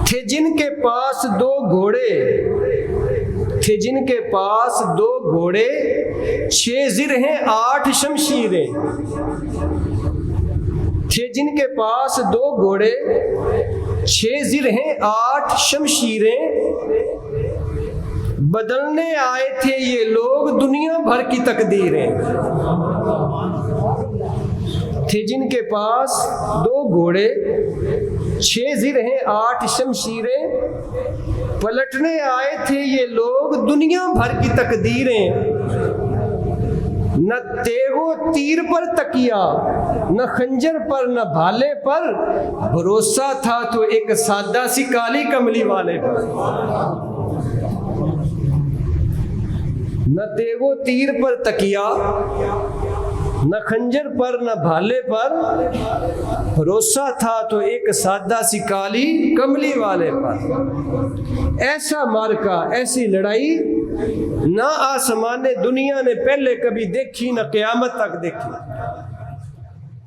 थे जिनके पास दो घोड़े, थे जिनके पास दो घोड़े, 6 जिरहें 8 शमशीरें। थे जिनके पास दो घोड़े, 6 जिरहें 8 शमशीरें। बदलने आए थे ये लोग दुनिया भर की तकदीरें। थे जिनके पास दो घोड़े, 6 जिरहें 8 शमशीरें। पलटने आए थे ये लोग दुनिया भर की तकदीरें। न तेगो तीर पर तकिया, न खंजर पर, न भाले पर, भरोसा था तो एक सादा सी काली कमली वाले पर। न तेगो तीर पर तकिया, न खंजर पर, न भाले पर, भरोसा था तो एक सादा सी काली कमली वाले पर। ऐसा मार्का, ऐसी लड़ाई ना आसमान दुनिया ने पहले कभी देखी, न क़यामत तक देखी।